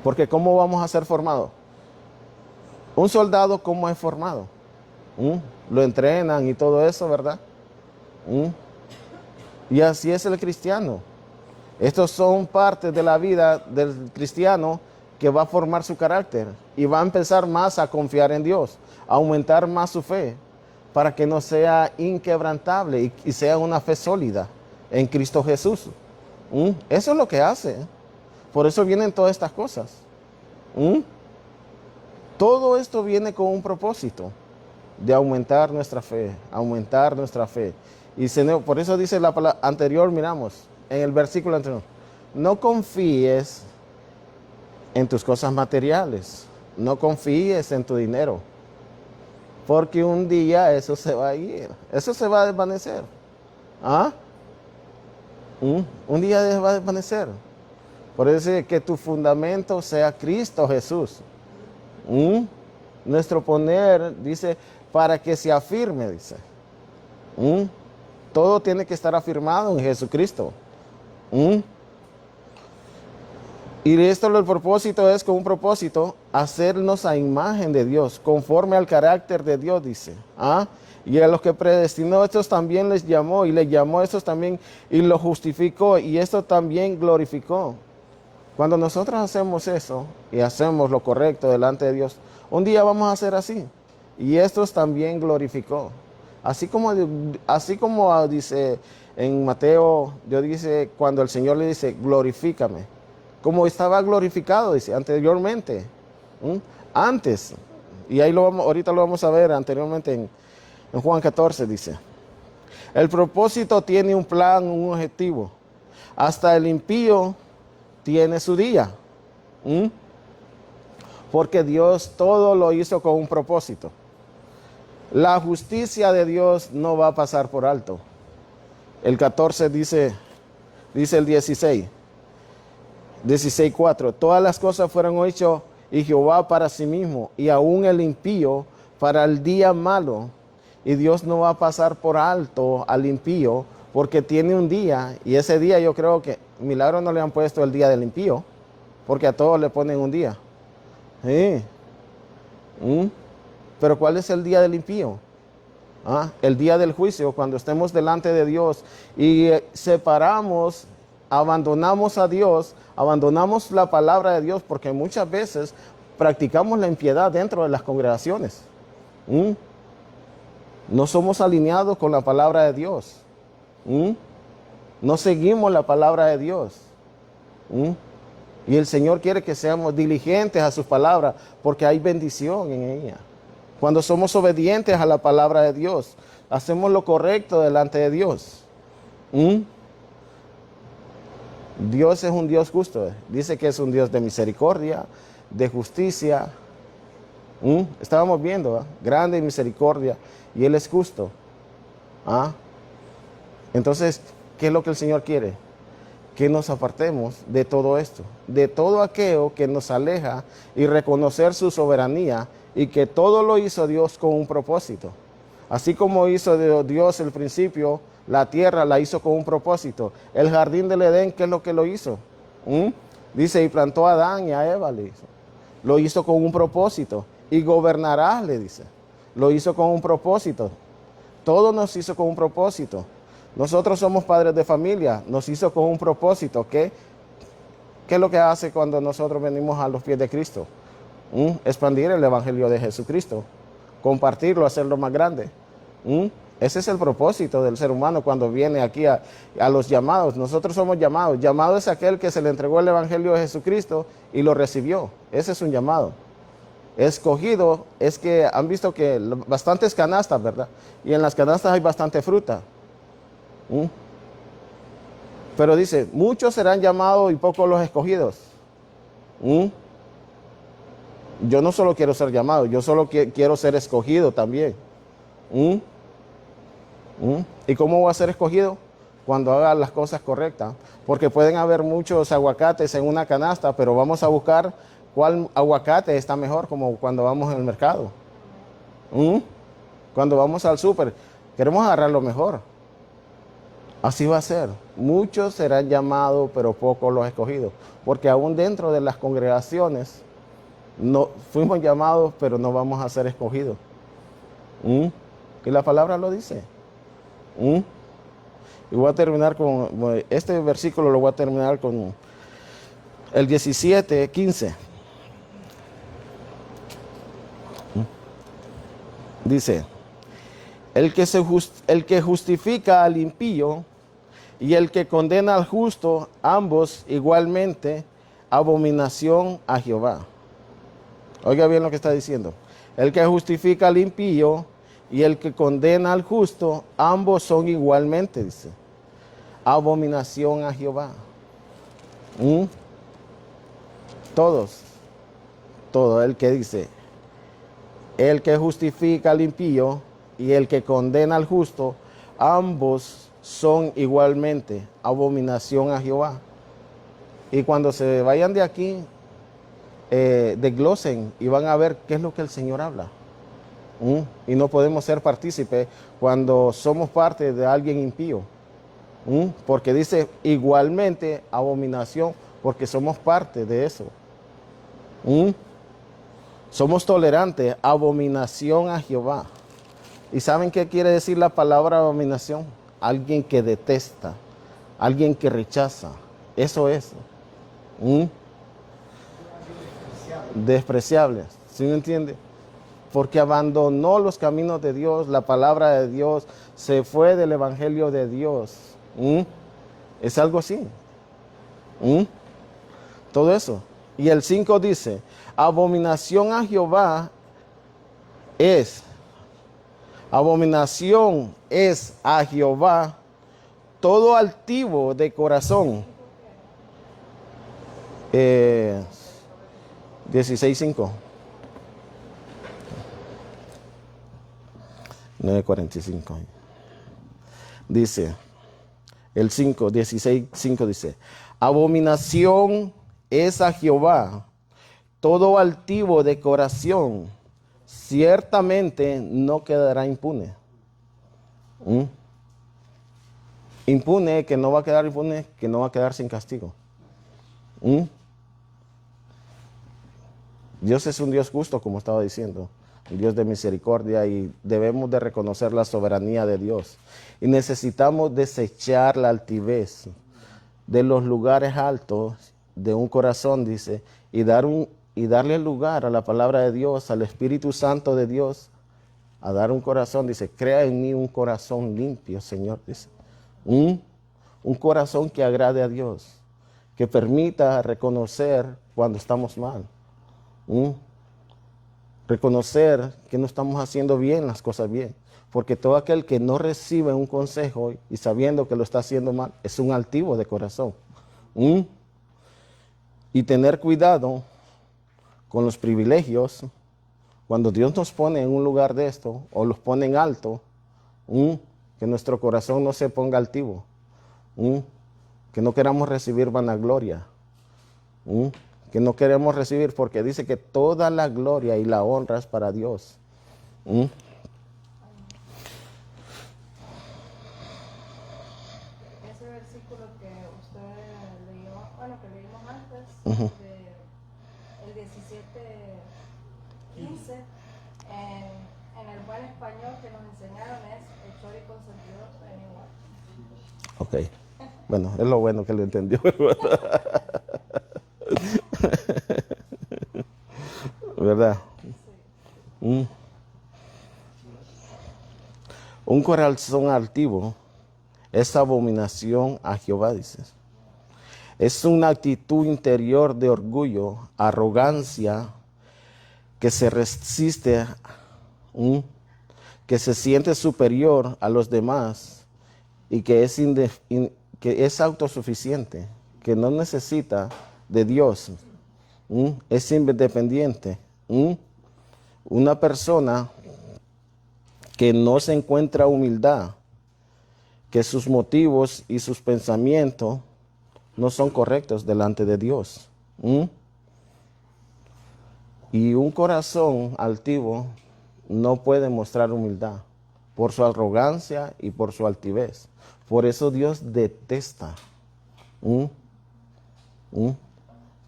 Porque ¿cómo vamos a ser formados? Un soldado, ¿cómo es formado? Lo entrenan y todo eso, ¿verdad? Y así es el cristiano. Estos son partes de la vida del cristiano que va a formar su carácter y va a empezar más a confiar en Dios, a aumentar más su fe, para que no sea inquebrantable y sea una fe sólida en Cristo Jesús. Eso es lo que hace. Por eso vienen todas estas cosas. Todo esto viene con un propósito de aumentar nuestra fe, aumentar nuestra fe. Y por eso dice la palabra anterior, miramos, en el versículo anterior, no confíes en tus cosas materiales, no confíes en tu dinero, porque un día eso se va a ir, eso se va a desvanecer. Un día va a desvanecer. Por eso dice que tu fundamento sea Cristo Jesús. Nuestro poner, dice, para que se afirme, dice. Todo tiene que estar afirmado en Jesucristo. Y esto, el propósito es con un propósito, hacernos a imagen de Dios, conforme al carácter de Dios, dice. Y a los que predestinó, estos también les llamó, y les llamó a estos también, y los justificó, y esto también glorificó. Cuando nosotros hacemos eso, y hacemos lo correcto delante de Dios, un día vamos a ser así. Y estos también glorificó. Así como dice en Mateo, Dios dice, cuando el Señor le dice, glorifícame. Como estaba glorificado, dice, anteriormente. Antes. Y ahí ahorita lo vamos a ver anteriormente en Juan 14, dice. El propósito tiene un plan, un objetivo. Hasta el impío tiene su día. Porque Dios todo lo hizo con un propósito. La justicia de Dios no va a pasar por alto. El 14 dice el 16:4. Todas las cosas fueron hechas y Jehová para sí mismo, y aún el impío para el día malo. Y Dios no va a pasar por alto al impío, porque tiene un día, y ese día yo creo que milagro no le han puesto el día del impío, porque a todos le ponen un día. Sí. Pero ¿cuál es el día del impío? El día del juicio, cuando estemos delante de Dios y separamos, abandonamos a Dios, abandonamos la palabra de Dios, porque muchas veces practicamos la impiedad dentro de las congregaciones. No somos alineados con la palabra de Dios. No seguimos la palabra de Dios. Y el Señor quiere que seamos diligentes a sus palabras, porque hay bendición en ella. Cuando somos obedientes a la palabra de Dios, hacemos lo correcto delante de Dios. Dios es un Dios justo. Dice que es un Dios de misericordia, de justicia. Estábamos viendo, grande misericordia, y Él es justo. Entonces, ¿qué es lo que el Señor quiere? Que nos apartemos de todo esto, de todo aquello que nos aleja, y reconocer su soberanía, y que todo lo hizo Dios con un propósito. Así como hizo Dios el principio, la tierra la hizo con un propósito. El jardín del Edén, ¿qué es lo que lo hizo? Dice, y plantó a Adán y a Eva, le hizo. Lo hizo con un propósito. Y gobernarás, le dice. lo hizo con un propósito. Todo nos hizo con un propósito. Nosotros somos padres de familia, nos hizo con un propósito. ¿Qué es lo que hace cuando nosotros venimos a los pies de Cristo? Expandir el evangelio de Jesucristo, compartirlo, hacerlo más grande. Ese es el propósito del ser humano cuando viene aquí a los llamados. Nosotros somos llamados. Llamado es aquel que se le entregó el evangelio de Jesucristo y lo recibió. Ese es un llamado. Escogido es que han visto que bastantes canastas, ¿verdad? Y en las canastas hay bastante fruta. Pero dice, muchos serán llamados y pocos los escogidos. Yo no solo quiero ser llamado, yo solo quiero ser escogido también. ¿Y cómo voy a ser escogido? Cuando haga las cosas correctas. Porque pueden haber muchos aguacates en una canasta, pero vamos a buscar cuál aguacate está mejor, como cuando vamos al mercado. Cuando vamos al súper, queremos agarrar lo mejor. Así va a ser. Muchos serán llamados, pero pocos los escogidos. Porque aún dentro de las congregaciones, no fuimos llamados, pero no vamos a ser escogidos. Y la palabra lo dice. Y voy a terminar con este versículo, lo voy a terminar con el 17:15. Dice, el que justifica al impío y el que condena al justo, ambos igualmente abominación a Jehová. Oiga bien lo que está diciendo. El que justifica al impío y el que condena al justo, ambos son igualmente, dice, abominación a Jehová. Todo el que dice, el que justifica al impío y el que condena al justo, ambos son igualmente abominación a Jehová. Y cuando se vayan de aquí, desglosen y van a ver qué es lo que el Señor habla. Y no podemos ser partícipes cuando somos parte de alguien impío. Porque dice igualmente abominación, porque somos parte de eso. Somos tolerantes, abominación a Jehová. ¿Y saben qué quiere decir la palabra abominación? Alguien que detesta, alguien que rechaza. Eso es. Despreciable. ¿Sí me entiende? Porque abandonó los caminos de Dios, la palabra de Dios, se fue del evangelio de Dios. Es algo así. Todo eso. Y el 5 dice, abominación a Jehová abominación es a Jehová todo altivo de corazón. 16:5. 9:45. Dice, el 5, 16:5 dice, abominación es a Jehová todo altivo de corazón, ciertamente no quedará impune. Impune, que no va a quedar impune, que no va a quedar sin castigo. Dios es un Dios justo, como estaba diciendo, un Dios de misericordia, y debemos de reconocer la soberanía de Dios. Y necesitamos desechar la altivez de los lugares altos de un corazón, dice, y darle lugar a la palabra de Dios, al Espíritu Santo de Dios, a dar un corazón, dice, crea en mí un corazón limpio, Señor, dice. Un corazón que agrade a Dios, que permita reconocer cuando estamos mal. Reconocer que no estamos haciendo bien las cosas bien, porque todo aquel que no recibe un consejo y sabiendo que lo está haciendo mal, es un altivo de corazón. Y tener cuidado con los privilegios, cuando Dios nos pone en un lugar de esto, o los pone en alto, que nuestro corazón no se ponga altivo, que no queramos recibir vanagloria, que no queremos recibir, porque dice que toda la gloria y la honra es para Dios. Ese versículo que usted leyó, bueno, que leímos antes, el 17:15, en el consentidos ven igual. Ok. Bueno, es lo bueno que lo entendió. ¿Verdad? Mm. Un corazón altivo es abominación a Jehová, dice. Es una actitud interior de orgullo, arrogancia, que se resiste, que se siente superior a los demás y que es autosuficiente, que no necesita de Dios, es independiente. Una persona que no se encuentra humildad, que sus motivos y sus pensamientos no son correctos delante de Dios. Y un corazón altivo no puede mostrar humildad por su arrogancia y por su altivez. Por eso Dios detesta.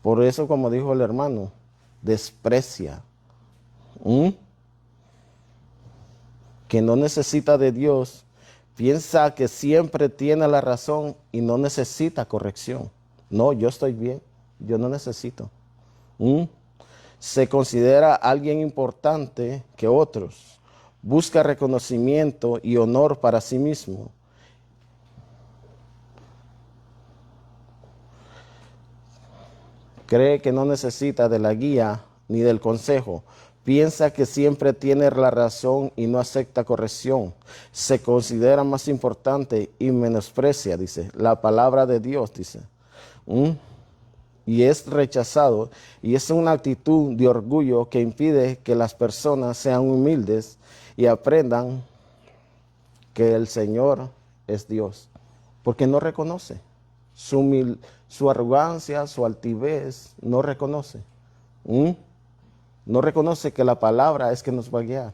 Por eso, como dijo el hermano, desprecia. Que no necesita de Dios, piensa que siempre tiene la razón y no necesita corrección. No, yo estoy bien, yo no necesito. Se considera alguien importante que otros, busca reconocimiento y honor para sí mismo. Cree que no necesita de la guía ni del consejo. Piensa que siempre tiene la razón y no acepta corrección. Se considera más importante y menosprecia, dice, la palabra de Dios, dice. Y es rechazado. Y es una actitud de orgullo que impide que las personas sean humildes y aprendan que el Señor es Dios. Porque no reconoce su arrogancia, su altivez, no reconoce. No reconoce que la palabra es que nos va a guiar.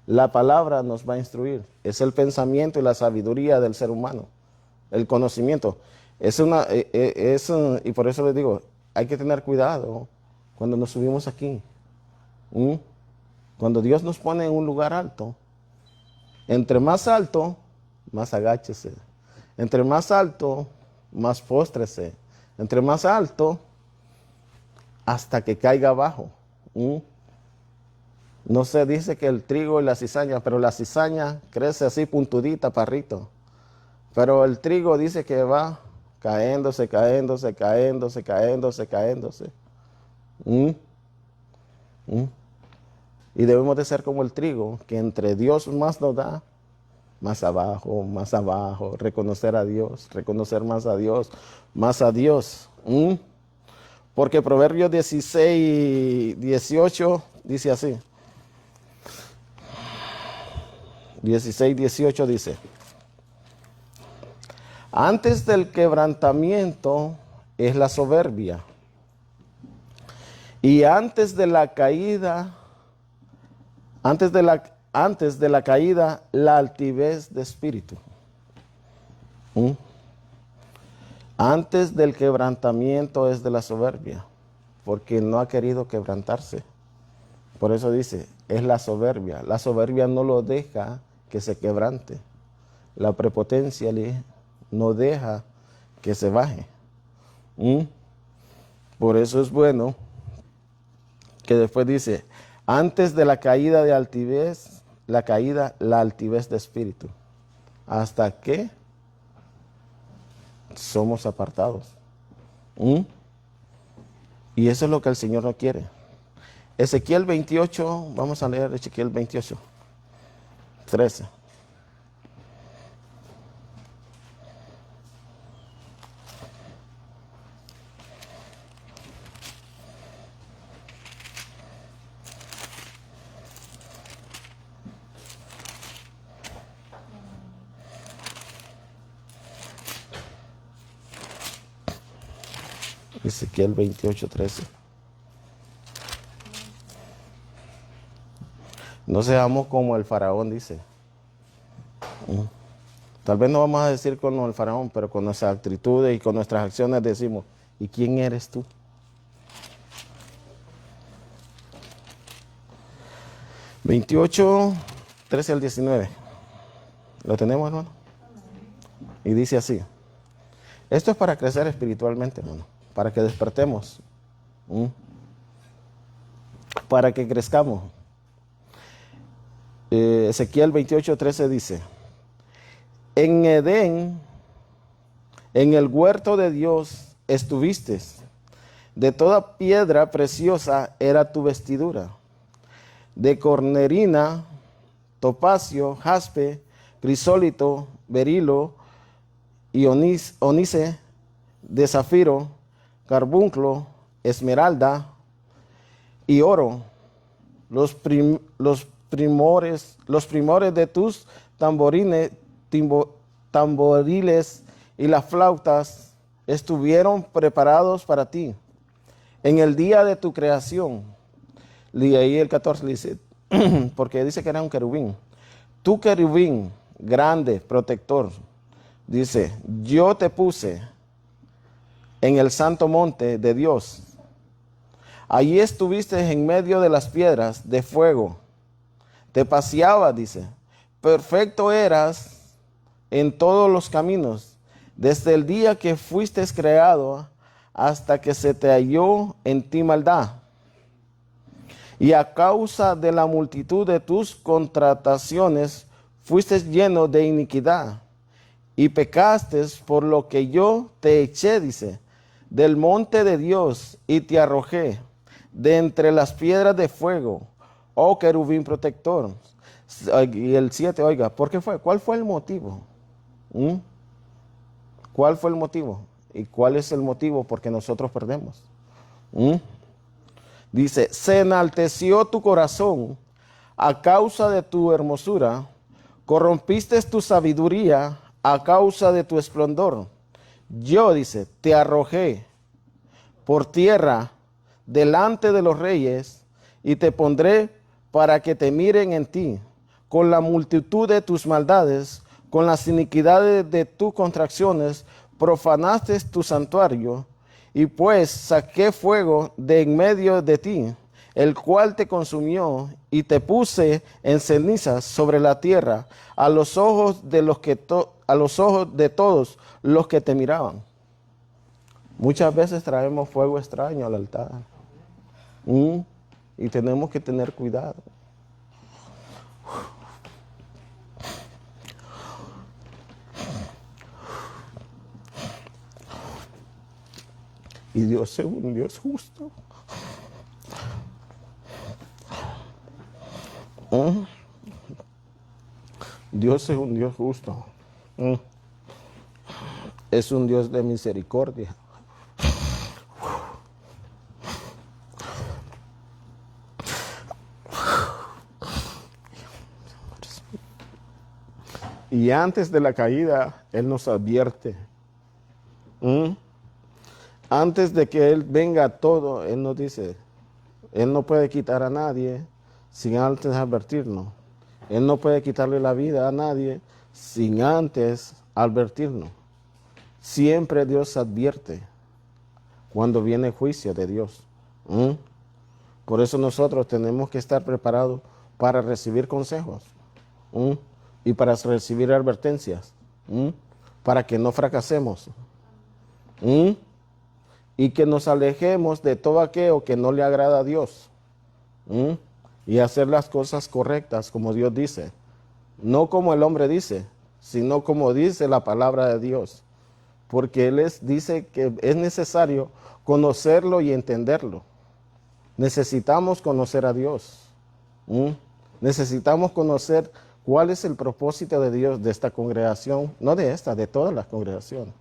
La palabra nos va a instruir. Es el pensamiento y la sabiduría del ser humano. El conocimiento. Y por eso les digo, hay que tener cuidado cuando nos subimos aquí. Cuando Dios nos pone en un lugar alto, entre más alto, más agáchese. Entre más alto, más póstrese. Entre más alto, hasta que caiga abajo. No se dice que el trigo y la cizaña, pero la cizaña crece así puntudita, parrito. Pero el trigo dice que va caéndose, caéndose, caéndose, caéndose, caéndose. Y debemos de ser como el trigo, que entre Dios más nos da, más abajo, reconocer a Dios, reconocer más a Dios, más a Dios. Porque Proverbios 16, 18 dice así. 16, 18 dice: antes del quebrantamiento es la soberbia, y antes de la caída, la altivez de espíritu. Antes del quebrantamiento es de la soberbia, porque no ha querido quebrantarse. Por eso dice, es la soberbia. La soberbia no lo deja que se quebrante. La prepotencia no deja que se baje. Por eso es bueno que después dice, antes de la caída de altivez, la altivez de espíritu. ¿Hasta que somos apartados? Y eso es lo que el Señor no quiere. Ezequiel 28, vamos a leer Ezequiel 28, 13. Ezequiel 28, 13. No seamos como el faraón, dice. Tal vez no vamos a decir como el faraón, pero con nuestras actitudes y con nuestras acciones decimos, ¿y quién eres tú? (28, 13 al 19). ¿Lo tenemos, hermano? Y dice así. Esto es para crecer espiritualmente, hermano. Para que despertemos. Para que crezcamos. Ezequiel 28:13 dice. En Edén, en el huerto de Dios estuviste. De toda piedra preciosa era tu vestidura. De cornerina, topacio, jaspe, crisólito, berilo y onice, de zafiro, carbunclo, esmeralda y oro. Los primores de tus tamboriles y las flautas estuvieron preparados para ti. En el día de tu creación, y ahí el 14 dice, porque dice que era un querubín. Tu querubín, grande, protector, dice, yo te puse en el santo monte de Dios. Allí estuviste en medio de las piedras de fuego. Te paseaba, dice. Perfecto eras en todos los caminos, desde el día que fuiste creado hasta que se te halló en ti maldad. Y a causa de la multitud de tus contrataciones, fuiste lleno de iniquidad y pecaste, por lo que yo te eché, dice, del monte de Dios y te arrojé de entre las piedras de fuego, oh querubín protector. Y el 7, oiga, ¿por qué fue? ¿Cuál fue el motivo? ¿Cuál fue el motivo? ¿Y cuál es el motivo? Porque nosotros perdemos. Dice, se enalteció tu corazón a causa de tu hermosura, corrompiste tu sabiduría a causa de tu esplendor. Yo, dice, te arrojé por tierra delante de los reyes y te pondré para que te miren en ti. Con la multitud de tus maldades, con las iniquidades de tus contracciones, profanaste tu santuario, y pues saqué fuego de en medio de ti, el cual te consumió, y te puse en cenizas sobre la tierra, a los ojos de todos los que te miraban. Muchas veces traemos fuego extraño al altar. Y tenemos que tener cuidado. Y Dios es un Dios justo. Dios es un Dios justo. Es un Dios de misericordia. Y antes de la caída, Él nos advierte. Antes de que Él venga a todo, Él nos dice, Él no puede quitar a nadie sin antes advertirnos. Él no puede quitarle la vida a nadie sin antes advertirnos. Siempre Dios advierte cuando viene el juicio de Dios. Por eso nosotros tenemos que estar preparados para recibir consejos y para recibir advertencias, para que no fracasemos. Y que nos alejemos de todo aquello que no le agrada a Dios. Y hacer las cosas correctas como Dios dice. No como el hombre dice, sino como dice la palabra de Dios. Porque Él dice que es necesario conocerlo y entenderlo. Necesitamos conocer a Dios. Necesitamos conocer cuál es el propósito de Dios de esta congregación, no de esta, de todas las congregaciones.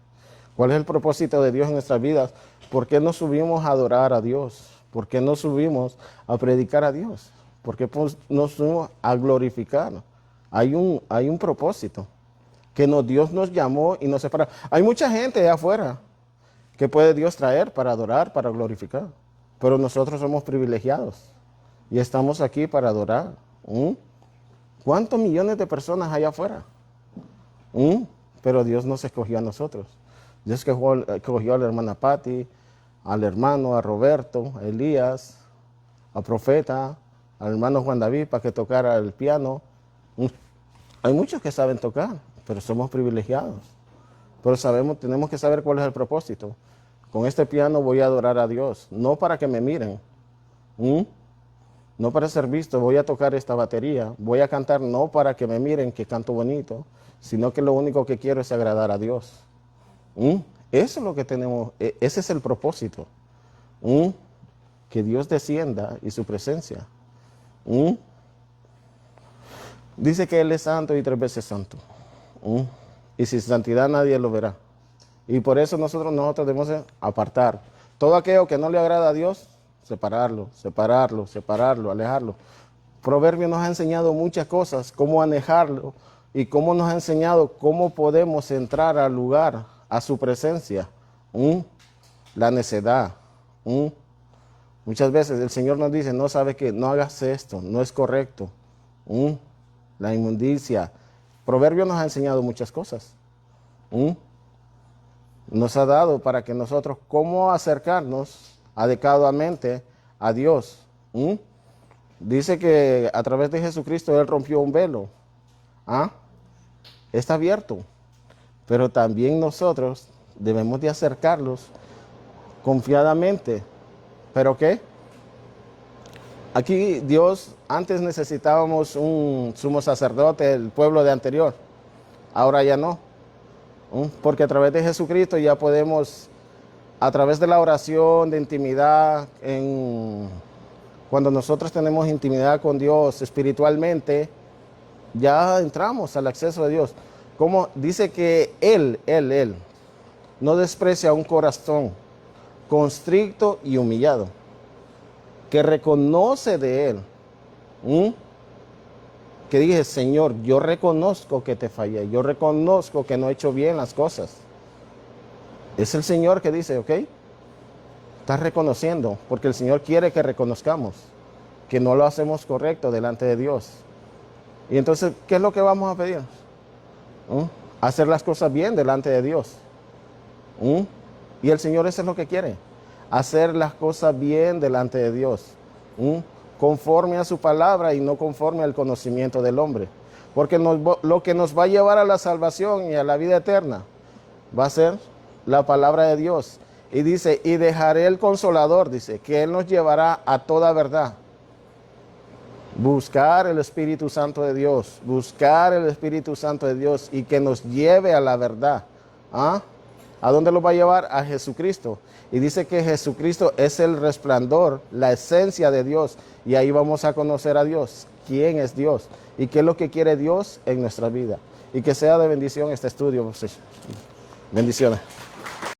¿Cuál es el propósito de Dios en nuestras vidas? ¿Por qué no subimos a adorar a Dios? ¿Por qué no subimos a predicar a Dios? ¿Por qué no subimos a glorificar? Hay un propósito, que Dios nos llamó y nos separó. Hay mucha gente allá afuera que puede Dios traer para adorar, para glorificar. Pero nosotros somos privilegiados y estamos aquí para adorar. ¿Cuántos millones de personas hay afuera? Pero Dios nos escogió a nosotros. Dios escogió a la hermana Patti, al hermano, a Roberto, a Elías, a Profeta, al hermano Juan David para que tocara el piano, Hay muchos que saben tocar, pero somos privilegiados. Pero sabemos, tenemos que saber cuál es el propósito. Con este piano voy a adorar a Dios, no para que me miren, no para ser visto. Voy a tocar esta batería, voy a cantar no para que me miren que canto bonito, sino que lo único que quiero es agradar a Dios. Eso es lo que tenemos, ese es el propósito. Que Dios descienda y su presencia. Dice que Él es santo y 3 veces santo. Y sin santidad nadie lo verá. Y por eso nosotros debemos apartar todo aquello que no le agrada a Dios, separarlo, alejarlo. Proverbio nos ha enseñado muchas cosas, cómo manejarlo, y cómo nos ha enseñado cómo podemos entrar al lugar, a su presencia. La necedad. Muchas veces el Señor nos dice, no sabe que no hagas esto, no es correcto. La inmundicia. Proverbio nos ha enseñado muchas cosas. Nos ha dado para que nosotros cómo acercarnos adecuadamente a Dios. Dice que a través de Jesucristo Él rompió un velo. Está abierto. Pero también nosotros debemos de acercarlos confiadamente. ¿Pero qué? Aquí Dios, antes necesitábamos un sumo sacerdote, el pueblo de anterior. Ahora ya no. Porque a través de Jesucristo ya podemos, a través de la oración, de intimidad, cuando nosotros tenemos intimidad con Dios espiritualmente, ya entramos al acceso de Dios. Como dice que Él no desprecia un corazón constricto y humillado, que reconoce de Él. Que dije, Señor, yo reconozco que te fallé, yo reconozco que no he hecho bien las cosas. Es el Señor que dice, ok, estás reconociendo, porque el Señor quiere que reconozcamos que no lo hacemos correcto delante de Dios. Y entonces, ¿qué es lo que vamos a pedir? Hacer las cosas bien delante de Dios. Y el Señor eso es lo que quiere, hacer las cosas bien delante de Dios. Conforme a su palabra y no conforme al conocimiento del hombre. Porque lo que nos va a llevar a la salvación y a la vida eterna va a ser la palabra de Dios. Y dice, y dejaré el Consolador, dice, que Él nos llevará a toda verdad. Buscar el Espíritu Santo de Dios, buscar el Espíritu Santo de Dios y que nos lleve a la verdad. ¿A dónde lo va a llevar? A Jesucristo. Y dice que Jesucristo es el resplandor, la esencia de Dios. Y ahí vamos a conocer a Dios. ¿Quién es Dios? ¿Y qué es lo que quiere Dios en nuestra vida? Y que sea de bendición este estudio. Bendiciones.